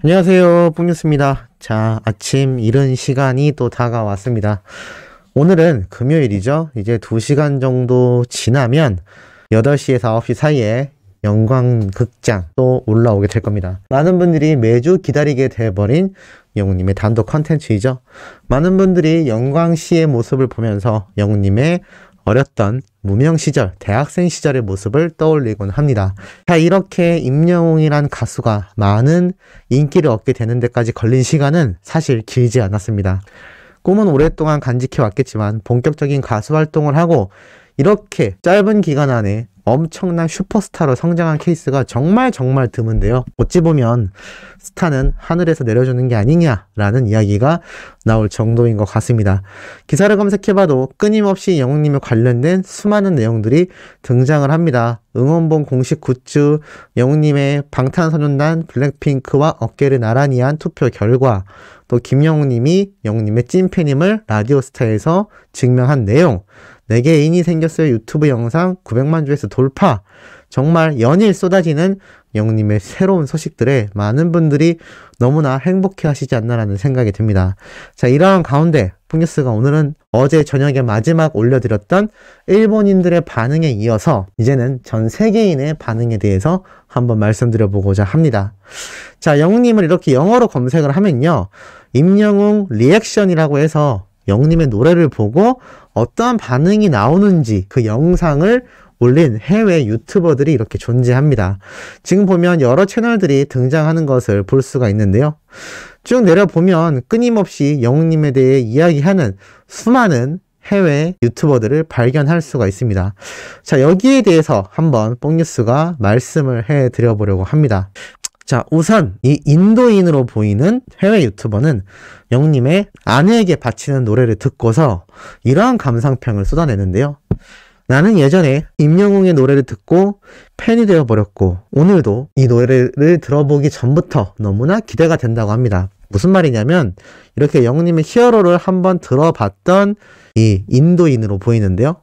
안녕하세요, 뽕뉴스입니다. 자, 아침 이른 시간이 또 다가왔습니다. 오늘은 금요일이죠. 이제 2시간 정도 지나면 8시에서 9시 사이에 영광극장 또 올라오게 될 겁니다. 많은 분들이 매주 기다리게 돼버린 영웅님의 단독 컨텐츠이죠. 많은 분들이 영광씨의 모습을 보면서 영웅님의 어렸던 무명 시절, 대학생 시절의 모습을 떠올리곤 합니다. 자, 이렇게 임영웅이란 가수가 많은 인기를 얻게 되는 데까지 걸린 시간은 사실 길지 않았습니다. 꿈은 오랫동안 간직해 왔겠지만 본격적인 가수 활동을 하고 이렇게 짧은 기간 안에 엄청난 슈퍼스타로 성장한 케이스가 정말 드문데요. 어찌 보면 스타는 하늘에서 내려주는 게 아니냐라는 이야기가 나올 정도인 것 같습니다. 기사를 검색해봐도 끊임없이 영웅님에 관련된 수많은 내용들이 등장을 합니다. 응원봉 공식 굿즈, 영웅님의 방탄소년단 블랙핑크와 어깨를 나란히 한 투표 결과, 또 김영웅님이 영웅님의 찐팬임을 라디오스타에서 증명한 내용, 내게 애인이 생겼어요 유튜브 영상 900만 조회수 돌파. 정말 연일 쏟아지는 영웅님의 새로운 소식들에 많은 분들이 너무나 행복해 하시지 않나라는 생각이 듭니다. 자, 이러한 가운데 뽕뉴스가 오늘은 어제 저녁에 마지막 올려드렸던 일본인들의 반응에 이어서 이제는 전 세계인의 반응에 대해서 한번 말씀드려보고자 합니다. 자, 영웅님을 이렇게 영어로 검색을 하면요, 임영웅 리액션이라고 해서 영웅님의 노래를 보고 어떠한 반응이 나오는지 그 영상을 올린 해외 유튜버들이 이렇게 존재합니다. 지금 보면 여러 채널들이 등장하는 것을 볼 수가 있는데요. 쭉 내려보면 끊임없이 영웅님에 대해 이야기하는 수많은 해외 유튜버들을 발견할 수가 있습니다. 자, 여기에 대해서 한번 뽕뉴스가 말씀을 해드려보려고 합니다. 자, 우선 이 인도인으로 보이는 해외 유튜버는 영웅님의 아내에게 바치는 노래를 듣고서 이러한 감상평을 쏟아내는데요. 나는 예전에 임영웅의 노래를 듣고 팬이 되어버렸고 오늘도 이 노래를 들어보기 전부터 너무나 기대가 된다고 합니다. 무슨 말이냐면 이렇게 영웅님의 히어로를 한번 들어봤던 이 인도인으로 보이는데요.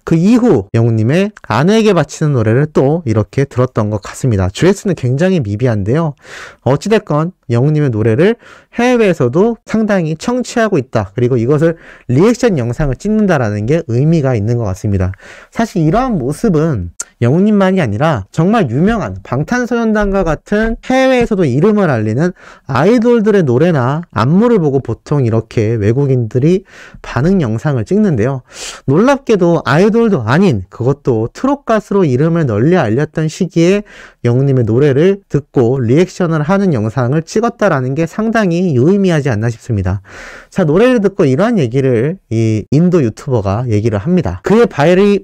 그 이후 영웅님의 아내에게 바치는 노래를 또 이렇게 들었던 것 같습니다. 조회수는 굉장히 미비한데요. 어찌됐건 영웅님의 노래를 해외에서도 상당히 청취하고 있다. 그리고 이것을 리액션 영상을 찍는다라는 게 의미가 있는 것 같습니다. 사실 이러한 모습은 영웅님만이 아니라 정말 유명한 방탄소년단과 같은 해외에서도 이름을 알리는 아이돌들의 노래나 안무를 보고 보통 이렇게 외국인들이 반응 영상을 찍는데요. 놀랍게도 아이돌도 아닌, 그것도 트롯 가수로 이름을 널리 알렸던 시기에 영웅님의 노래를 듣고 리액션을 하는 영상을 찍었다라는 게 상당히 유의미하지 않나 싶습니다. 자, 노래를 듣고 이러한 얘기를 이 인도 유튜버가 얘기를 합니다. 그의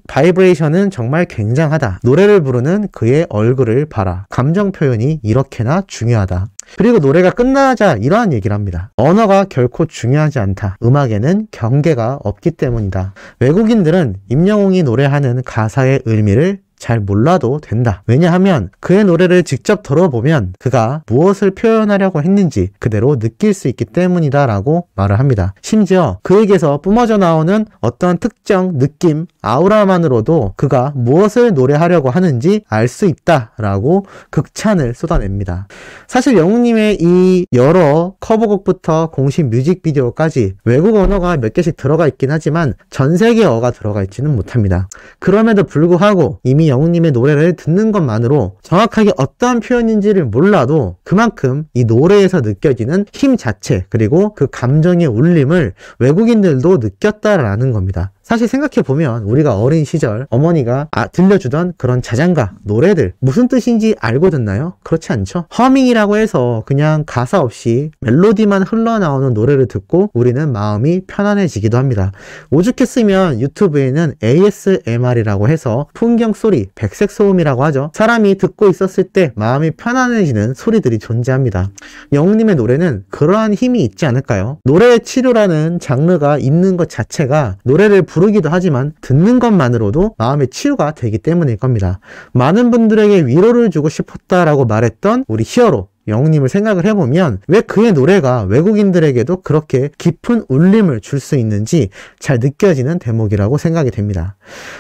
바이브레이션은 정말 굉장하다. 노래를 부르는 그의 얼굴을 봐라. 감정 표현이 이렇게나 중요하다. 그리고 노래가 끝나자 이러한 얘기를 합니다. 언어가 결코 중요하지 않다. 음악에는 경계가 없기 때문이다. 외국인들은 임영웅이 노래하는 가사의 의미를 잘 몰라도 된다. 왜냐하면 그의 노래를 직접 들어보면 그가 무엇을 표현하려고 했는지 그대로 느낄 수 있기 때문이다 라고 말을 합니다. 심지어 그에게서 뿜어져 나오는 어떤 특정 느낌, 아우라만으로도 그가 무엇을 노래하려고 하는지 알 수 있다 라고 극찬을 쏟아냅니다. 사실 영웅님의 이 여러 커버곡부터 공식 뮤직비디오까지 외국 언어가 몇 개씩 들어가 있긴 하지만 전 세계어가 들어가 있지는 못합니다. 그럼에도 불구하고 이미 영웅님의 노래를 듣는 것만으로 정확하게 어떠한 표현인지를 몰라도 그만큼 이 노래에서 느껴지는 힘 자체, 그리고 그 감정의 울림을 외국인들도 느꼈다라는 겁니다. 사실 생각해보면 우리가 어린 시절 어머니가 들려주던 그런 자장가, 노래들 무슨 뜻인지 알고 듣나요? 그렇지 않죠? 허밍이라고 해서 그냥 가사 없이 멜로디만 흘러나오는 노래를 듣고 우리는 마음이 편안해지기도 합니다. 오죽했으면 유튜브에는 ASMR이라고 해서 풍경 소리, 백색 소음이라고 하죠. 사람이 듣고 있었을 때 마음이 편안해지는 소리들이 존재합니다. 영웅님의 노래는 그러한 힘이 있지 않을까요? 노래의 치료라는 장르가 있는 것 자체가 노래를 부르기도 하지만 듣는 것만으로도 마음의 치유가 되기 때문일 겁니다. 많은 분들에게 위로를 주고 싶었다라고 말했던 우리 히어로 영웅님을 생각을 해보면 왜 그의 노래가 외국인들에게도 그렇게 깊은 울림을 줄 수 있는지 잘 느껴지는 대목이라고 생각이 됩니다.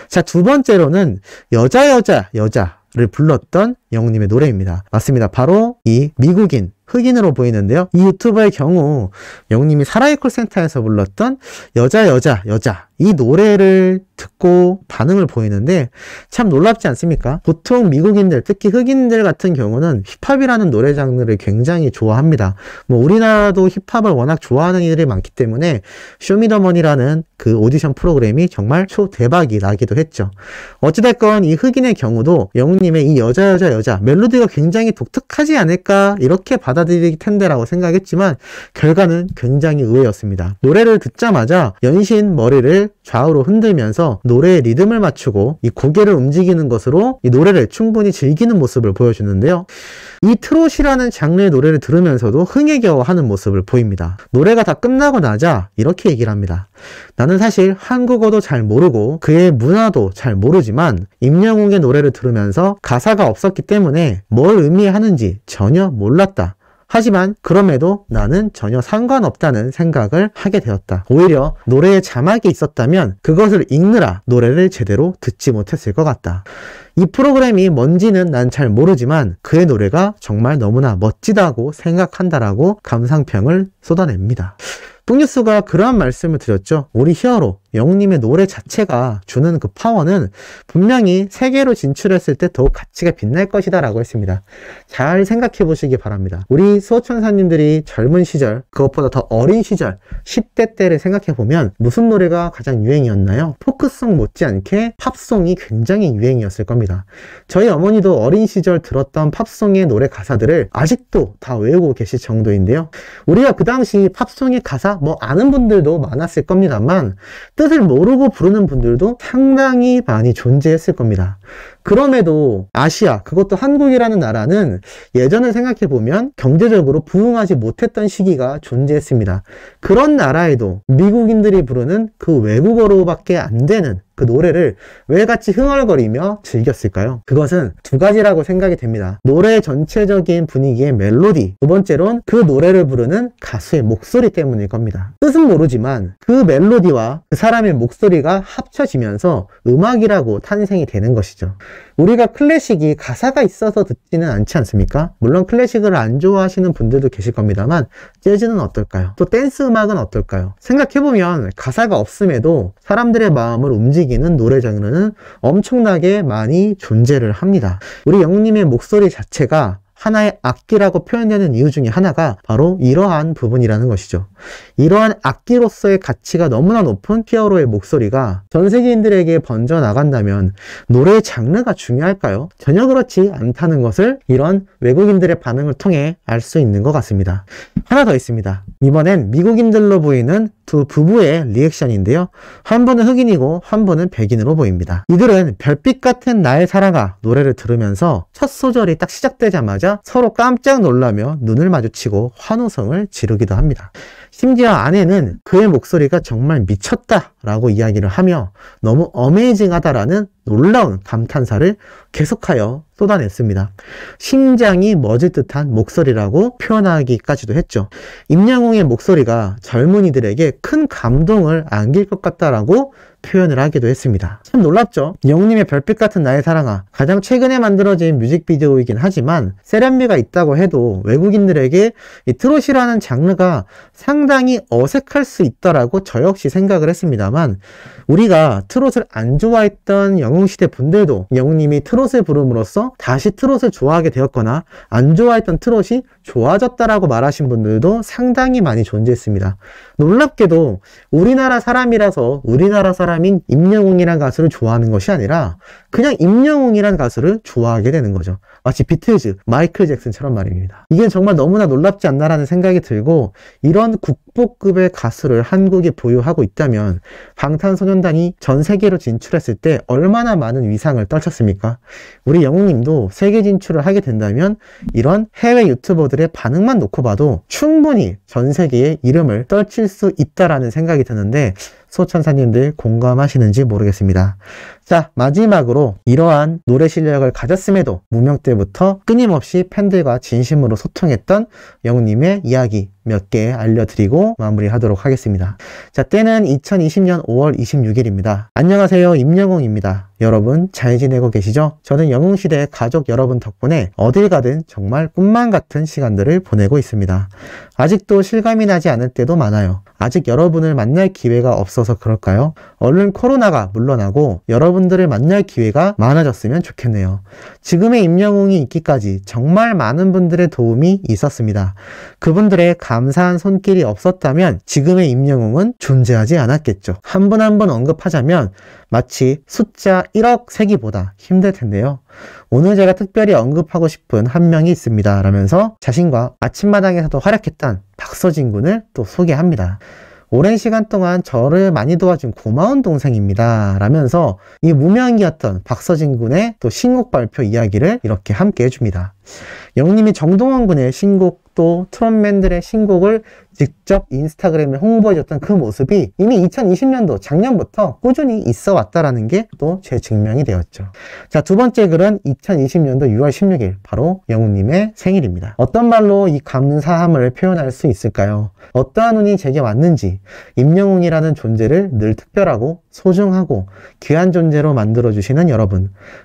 자, 두 번째로는 여자를 불렀던 영웅님의 노래입니다. 맞습니다. 바로 이 미국인 흑인으로 보이는데요. 이 유튜버의 경우 영님이 사라이 콜센터에서 불렀던 여자 이 노래를 듣고 반응을 보이는데 참 놀랍지 않습니까? 보통 미국인들, 특히 흑인들 같은 경우는 힙합이라는 노래 장르를 굉장히 좋아합니다. 뭐 우리나라도 힙합을 워낙 좋아하는 이들이 많기 때문에 쇼미더머니라는 그 오디션 프로그램이 정말 초대박이 나기도 했죠. 어찌됐건 이 흑인의 경우도 영웅님의 이 여자 멜로디가 굉장히 독특하지 않을까 이렇게 받아들일 텐데라고 생각했지만 결과는 굉장히 의외였습니다. 노래를 듣자마자 연신 머리를 좌우로 흔들면서 노래의 리듬을 맞추고 이 고개를 움직이는 것으로 이 노래를 충분히 즐기는 모습을 보여주는데요. 이 트롯이라는 장르의 노래를 들으면서도 흥에 겨워하는 모습을 보입니다. 노래가 다 끝나고 나자 이렇게 얘기를 합니다. 나는 사실 한국어도 잘 모르고 그의 문화도 잘 모르지만 임영웅의 노래를 들으면서 가사가 없었기 때문에 뭘 의미하는지 전혀 몰랐다. 하지만 그럼에도 나는 전혀 상관없다는 생각을 하게 되었다. 오히려 노래에 자막이 있었다면 그것을 읽느라 노래를 제대로 듣지 못했을 것 같다. 이 프로그램이 뭔지는 난 잘 모르지만 그의 노래가 정말 너무나 멋지다고 생각한다라고 감상평을 쏟아냅니다. 뚱뉴스가 그러한 말씀을 드렸죠. 우리 히어로 영웅님의 노래 자체가 주는 그 파워는 분명히 세계로 진출했을 때 더욱 가치가 빛날 것이다 라고 했습니다. 잘 생각해 보시기 바랍니다. 우리 수호천사님들이 젊은 시절, 그것보다 더 어린 시절 10대 때를 생각해 보면 무슨 노래가 가장 유행이었나요? 포크송 못지않게 팝송이 굉장히 유행이었을 겁니다. 저희 어머니도 어린 시절 들었던 팝송의 노래 가사들을 아직도 다 외우고 계실 정도인데요. 우리가 그 당시 팝송의 가사 뭐 아는 분들도 많았을 겁니다만 뜻을 모르고 부르는 분들도 상당히 많이 존재했을 겁니다. 그럼에도 아시아, 그것도 한국이라는 나라는 예전을 생각해보면 경제적으로 부흥하지 못했던 시기가 존재했습니다. 그런 나라에도 미국인들이 부르는 그 외국어로밖에 안 되는 그 노래를 왜 같이 흥얼거리며 즐겼을까요? 그것은 두 가지라고 생각이 됩니다. 노래 전체적인 분위기의 멜로디, 두 번째로는 그 노래를 부르는 가수의 목소리 때문일 겁니다. 뜻은 모르지만 그 멜로디와 그 사람의 목소리가 합쳐지면서 음악이라고 탄생이 되는 것이죠. 우리가 클래식이 가사가 있어서 듣지는 않지 않습니까? 물론 클래식을 안 좋아하시는 분들도 계실 겁니다만 재즈는 어떨까요? 또 댄스 음악은 어떨까요? 생각해보면 가사가 없음에도 사람들의 마음을 움직이는 노래 장르는 엄청나게 많이 존재를 합니다. 우리 영웅님의 목소리 자체가 하나의 악기라고 표현되는 이유 중에 하나가 바로 이러한 부분이라는 것이죠. 이러한 악기로서의 가치가 너무나 높은 히어로의 목소리가 전 세계인들에게 번져나간다면 노래의 장르가 중요할까요? 전혀 그렇지 않다는 것을 이런 외국인들의 반응을 통해 알 수 있는 것 같습니다. 하나 더 있습니다. 이번엔 미국인들로 보이는 두 부부의 리액션인데요. 한 분은 흑인이고 한 분은 백인으로 보입니다. 이들은 별빛 같은 나의 사랑아 노래를 들으면서 첫 소절이 딱 시작되자마자 서로 깜짝 놀라며 눈을 마주치고 환호성을 지르기도 합니다. 심지어 아내는 그의 목소리가 정말 미쳤다 라고 이야기를 하며 너무 어메이징하다라는 놀라운 감탄사를 계속하여 쏟아냈습니다. 심장이 멎을 듯한 목소리라고 표현하기까지도 했죠. 임영웅의 목소리가 젊은이들에게 큰 감동을 안길 것 같다라고 표현을 하기도 했습니다. 참 놀랍죠? 영웅님의 별빛 같은 나의 사랑아, 가장 최근에 만들어진 뮤직비디오이긴 하지만 세련미가 있다고 해도 외국인들에게 이 트롯이라는 장르가 상당히 어색할 수 있다라고 저 역시 생각을 했습니다만 우리가 트롯을 안 좋아했던 영웅시대 분들도 영웅님이 트롯을 부름으로써 다시 트롯을 좋아하게 되었거나 안 좋아했던 트롯이 좋아졌다라고 말하신 분들도 상당히 많이 존재했습니다. 놀랍게도 우리나라 사람이라서 우리나라 사람인 임영웅이라는 가수를 좋아하는 것이 아니라 그냥 임영웅이라는 가수를 좋아하게 되는 거죠. 마치 비틀즈, 마이클 잭슨처럼 말입니다. 이게 정말 너무나 놀랍지 않나라는 생각이 들고 이런 국보급의 가수를 한국이 보유하고 있다면 방탄소년단이 전 세계로 진출했을 때 얼마나 많은 위상을 떨쳤습니까? 우리 영웅님도 세계 진출을 하게 된다면 이런 해외 유튜버들의 반응만 놓고 봐도 충분히 전 세계에 이름을 떨칠 수 있다라는 생각이 드는데 소천사님들 공감하시는지 모르겠습니다. 자, 마지막으로 이러한 노래 실력을 가졌음에도 무명 때부터 끊임없이 팬들과 진심으로 소통했던 영웅님의 이야기 몇 개 알려드리고 마무리하도록 하겠습니다. 자, 때는 2020년 5월 26일입니다. 안녕하세요, 임영웅입니다. 여러분 잘 지내고 계시죠? 저는 영웅시대 가족 여러분 덕분에 어딜 가든 정말 꿈만 같은 시간들을 보내고 있습니다. 아직도 실감이 나지 않을 때도 많아요. 아직 여러분을 만날 기회가 없어서 그럴까요? 얼른 코로나가 물러나고 여러분들을 만날 기회가 많아졌으면 좋겠네요. 지금의 임영웅이 있기까지 정말 많은 분들의 도움이 있었습니다. 그분들의 감사한 손길이 없었다면 지금의 임영웅은 존재하지 않았겠죠. 한 분 한 분 언급하자면 마치 숫자 1억 세기보다 힘들 텐데요. 오늘 제가 특별히 언급하고 싶은 한 명이 있습니다. 라면서 자신과 아침마당에서도 활약했던 박서진 군을 또 소개합니다. 오랜 시간 동안 저를 많이 도와준 고마운 동생입니다. 라면서 이 무명이었던 박서진 군의 또 신곡 발표 이야기를 이렇게 함께 해줍니다. 영웅님이 정동원 군의 신곡 또 트롯맨들의 신곡을 직접 인스타그램에 홍보해줬던 그 모습이 이미 2020년도 작년부터 꾸준히 있어 왔다라는 게 또 제 증명이 되었죠. 자, 두 번째 글은 2020년도 6월 16일 바로 영웅님의 생일입니다. 어떤 말로 이 감사함을 표현할 수 있을까요? 어떠한 운이 제게 왔는지 임영웅이라는 존재를 늘 특별하고 소중하고 귀한 존재로 만들어주시는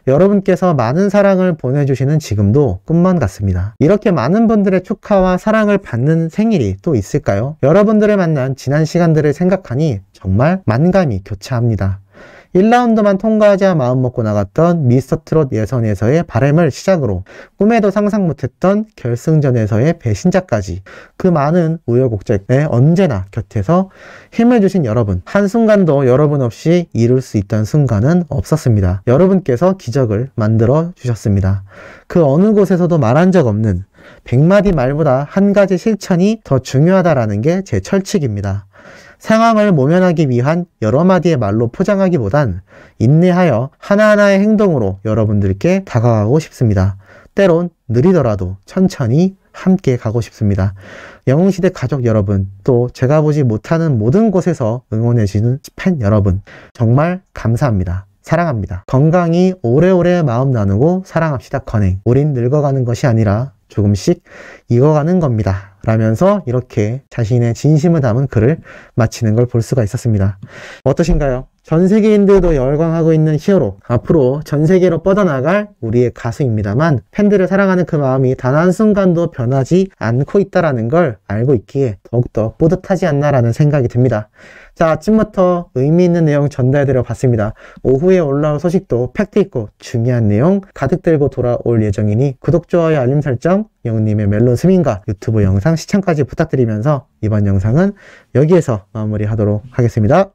여러분께서 많은 사랑을 보내주시는 지금도 꿈만 같습니다. 이렇게 많은 분들의 축하와 사랑을 받는 생일이 또 있을까요? 여러분들을 만난 지난 시간들을 생각하니 정말 만감이 교차합니다. 1라운드만 통과하자 마음먹고 나갔던 미스터트롯 예선에서의 바램을 시작으로 꿈에도 상상 못했던 결승전에서의 배신자까지 그 많은 우여곡절에 언제나 곁에서 힘을 주신 여러분, 한순간도 여러분 없이 이룰 수 있던 순간은 없었습니다. 여러분께서 기적을 만들어 주셨습니다. 그 어느 곳에서도 말한 적 없는 100마디 말보다 한 가지 실천이 더 중요하다라는 게 제 철칙입니다. 상황을 모면하기 위한 여러 마디의 말로 포장하기보단 인내하여 하나하나의 행동으로 여러분들께 다가가고 싶습니다. 때론 느리더라도 천천히 함께 가고 싶습니다. 영웅시대 가족 여러분, 또 제가 보지 못하는 모든 곳에서 응원해주시는 팬 여러분, 정말 감사합니다. 사랑합니다. 건강히 오래오래 마음 나누고 사랑합시다. 건행. 우린 늙어가는 것이 아니라 조금씩 익어가는 겁니다. 라면서 이렇게 자신의 진심을 담은 글을 마치는 걸 볼 수가 있었습니다. 어떠신가요? 전 세계인들도 열광하고 있는 히어로, 앞으로 전 세계로 뻗어나갈 우리의 가수입니다만 팬들을 사랑하는 그 마음이 단 한순간도 변하지 않고 있다는 걸 알고 있기에 더욱더 뿌듯하지 않나라는 생각이 듭니다. 자, 아침부터 의미 있는 내용 전달드려 봤습니다. 오후에 올라올 소식도 팩트 있고 중요한 내용 가득 들고 돌아올 예정이니 구독, 좋아요, 알림 설정, 영웅님의 멜론 스밍과 유튜브 영상 시청까지 부탁드리면서 이번 영상은 여기에서 마무리하도록 하겠습니다.